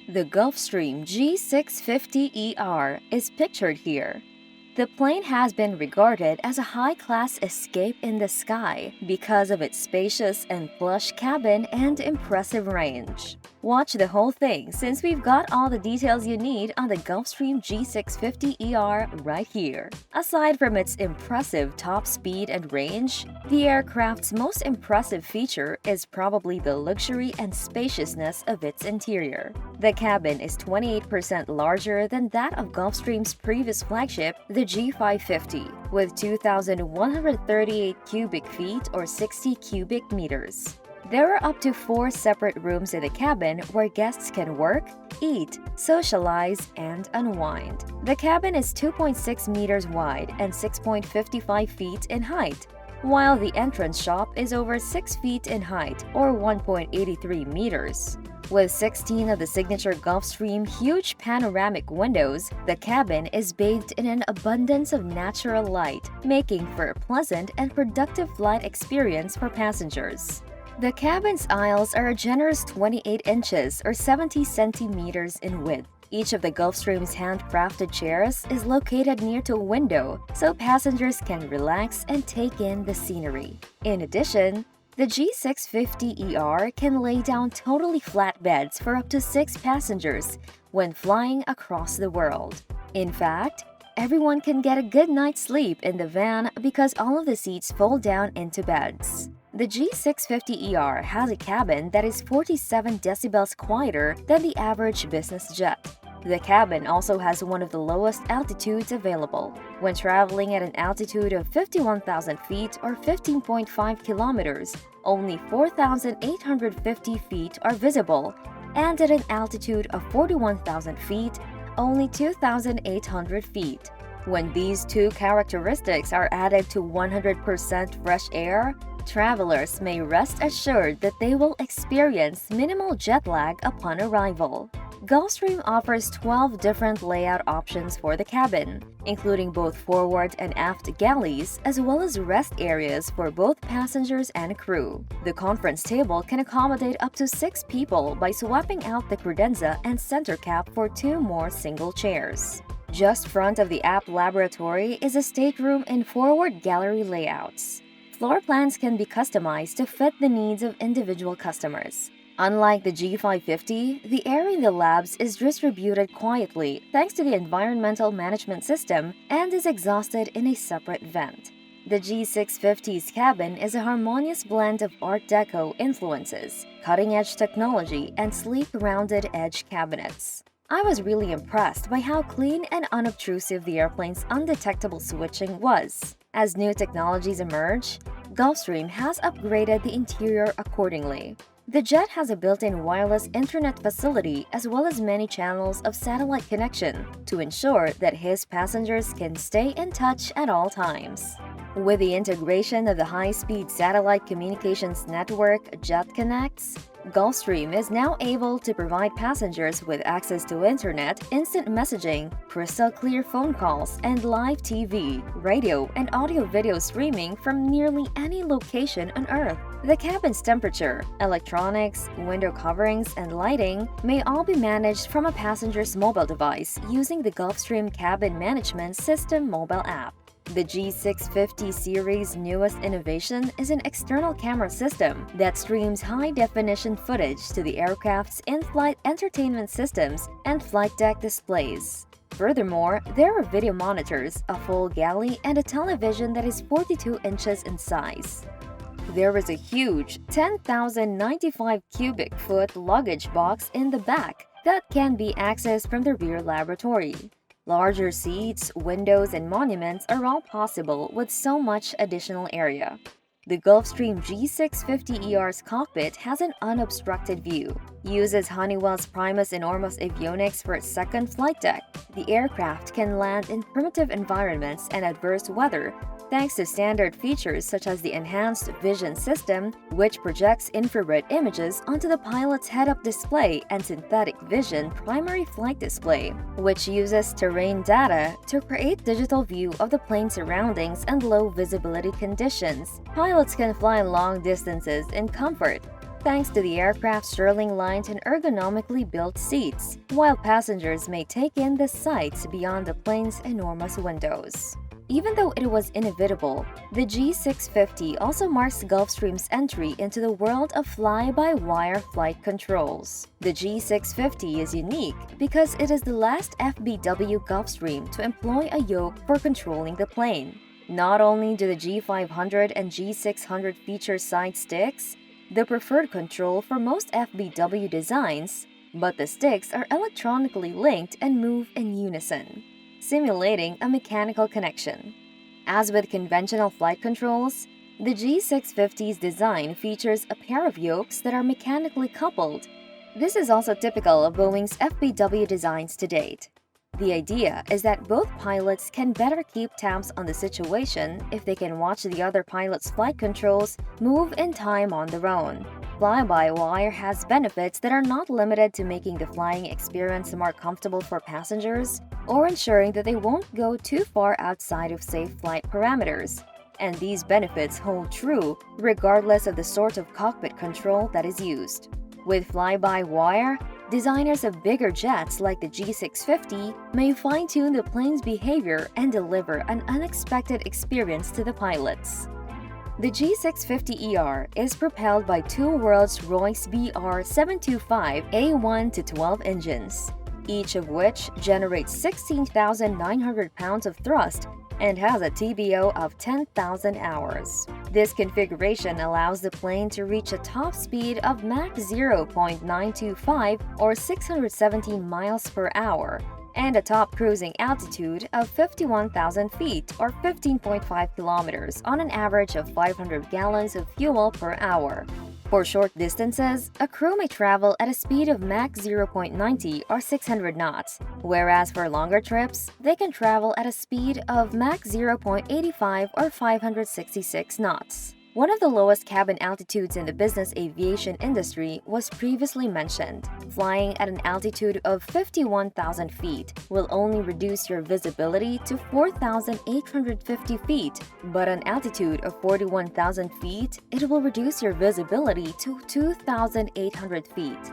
The Gulfstream G650ER is pictured here. The plane has been regarded as a high-class escape in the sky because of its spacious and plush cabin and impressive range. Watch the whole thing since we've got all the details you need on the Gulfstream G650ER right here. Aside from its impressive top speed and range, the aircraft's most impressive feature is probably the luxury and spaciousness of its interior. The cabin is 28% larger than that of Gulfstream's previous flagship, the G550, with 2,138 cubic feet or 60 cubic meters. There are up to 4 separate rooms in the cabin where guests can work, eat, socialize, and unwind. The cabin is 2.6 meters wide and 6.55 feet in height, while the entrance shop is over 6 feet in height or 1.83 meters. With 16 of the signature Gulfstream huge panoramic windows, the cabin is bathed in an abundance of natural light, making for a pleasant and productive flight experience for passengers. The cabin's aisles are a generous 28 inches or 70 centimeters in width. Each of the Gulfstream's handcrafted chairs is located near to a window, so passengers can relax and take in the scenery. In addition, the G650ER can lay down totally flat beds for up to 6 passengers when flying across the world. In fact, everyone can get a good night's sleep in the van because all of the seats fold down into beds. The G650ER has a cabin that is 47 decibels quieter than the average business jet. The cabin also has one of the lowest altitudes available. When traveling at an altitude of 51,000 feet or 15.5 kilometers, only 4,850 feet are visible, and at an altitude of 41,000 feet, only 2,800 feet. When these two characteristics are added to 100% fresh air, travelers may rest assured that they will experience minimal jet lag upon arrival. Gulfstream offers 12 different layout options for the cabin, including both forward and aft galleys, as well as rest areas for both passengers and crew. The conference table can accommodate up to 6 people by swapping out the credenza and center cap for 2 more single chairs. Just front of the app laboratory is a stateroom in forward gallery layouts. Floor plans can be customized to fit the needs of individual customers. Unlike the G550, the air in the labs is distributed quietly thanks to the environmental management system and is exhausted in a separate vent. The G650's cabin is a harmonious blend of Art Deco influences, cutting-edge technology, and sleek rounded edge cabinets. I was really impressed by how clean and unobtrusive the airplane's undetectable switching was. As new technologies emerge, Gulfstream has upgraded the interior accordingly. The jet has a built-in wireless internet facility as well as many channels of satellite connection to ensure that his passengers can stay in touch at all times. With the integration of the high-speed satellite communications network JetConnects, Gulfstream is now able to provide passengers with access to internet, instant messaging, crystal-clear phone calls, and live TV, radio, and audio-video streaming from nearly any location on Earth. The cabin's temperature, electronics, window coverings, and lighting may all be managed from a passenger's mobile device using the Gulfstream Cabin Management System mobile app. The G650 series' newest innovation is an external camera system that streams high-definition footage to the aircraft's in-flight entertainment systems and flight deck displays. Furthermore, there are video monitors, a full galley, and a television that is 42 inches in size. There is a huge 10,095 cubic foot luggage box in the back that can be accessed from the rear laboratory. Larger seats, windows, and monuments are all possible with so much additional area. The Gulfstream G650ER's cockpit has an unobstructed view. Uses Honeywell's Primus enormous avionics for its second flight deck. The aircraft can land in primitive environments and adverse weather thanks to standard features such as the Enhanced Vision System, which projects infrared images onto the pilot's head-up display, and Synthetic Vision Primary Flight Display, which uses terrain data to create digital view of the plane's surroundings and low visibility conditions. Pilots can fly long distances in comfort thanks to the aircraft's Sterling-lined and ergonomically built seats, while passengers may take in the sights beyond the plane's enormous windows. Even though it was inevitable, the G650 also marks Gulfstream's entry into the world of fly-by-wire flight controls. The G650 is unique because it is the last FBW Gulfstream to employ a yoke for controlling the plane. Not only do the G500 and G600 feature side sticks, the preferred control for most FBW designs, but the sticks are electronically linked and move in unison, simulating a mechanical connection. As with conventional flight controls, the G650's design features a pair of yokes that are mechanically coupled. This is also typical of Boeing's FBW designs to date. The idea is that both pilots can better keep tabs on the situation if they can watch the other pilot's flight controls move in time on their own. Fly-by-wire has benefits that are not limited to making the flying experience more comfortable for passengers or ensuring that they won't go too far outside of safe flight parameters. And these benefits hold true regardless of the sort of cockpit control that is used. With fly-by-wire, designers of bigger jets like the G650 may fine-tune the plane's behavior and deliver an unexpected experience to the pilots. The G650ER is propelled by two Rolls-Royce BR725 A1-12 engines, each of which generates 16,900 pounds of thrust and has a TBO of 10,000 hours. This configuration allows the plane to reach a top speed of Mach 0.925 or 617 miles per hour and a top cruising altitude of 51,000 feet or 15.5 kilometers on an average of 500 gallons of fuel per hour. For short distances, a crew may travel at a speed of Mach 0.90 or 600 knots, whereas for longer trips, they can travel at a speed of Mach 0.85 or 566 knots. One of the lowest cabin altitudes in the business aviation industry was previously mentioned. Flying at an altitude of 51,000 feet will only reduce your visibility to 4,850 feet, but an altitude of 41,000 feet, it will reduce your visibility to 2,800 feet.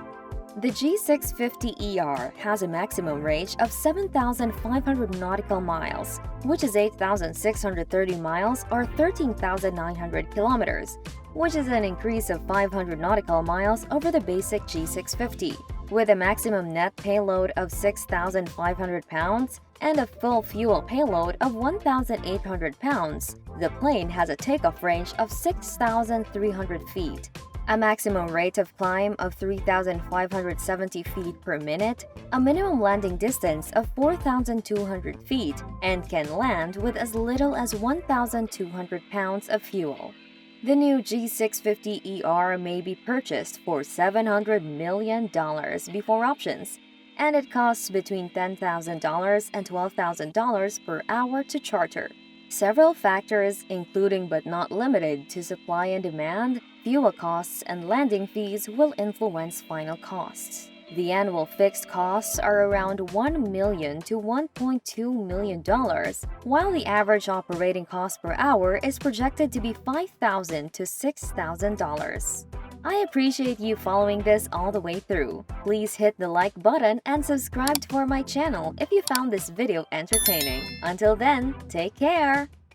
The G650ER has a maximum range of 7,500 nautical miles, which is 8,630 miles or 13,900 kilometers, which is an increase of 500 nautical miles over the basic G650. With a maximum net payload of 6,500 pounds and a full fuel payload of 1,800 pounds, the plane has a takeoff range of 6,300 feet, a maximum rate of climb of 3,570 feet per minute, a minimum landing distance of 4,200 feet, and can land with as little as 1,200 pounds of fuel. The new G650ER may be purchased for $700 million before options, and it costs between $10,000 and $12,000 per hour to charter. Several factors, including but not limited to supply and demand, fuel costs, and landing fees will influence final costs. The annual fixed costs are around $1 million to $1.2 million, while the average operating cost per hour is projected to be $5,000 to $6,000. I appreciate you following this all the way through. Please hit the like button and subscribe for my channel if you found this video entertaining. Until then, take care!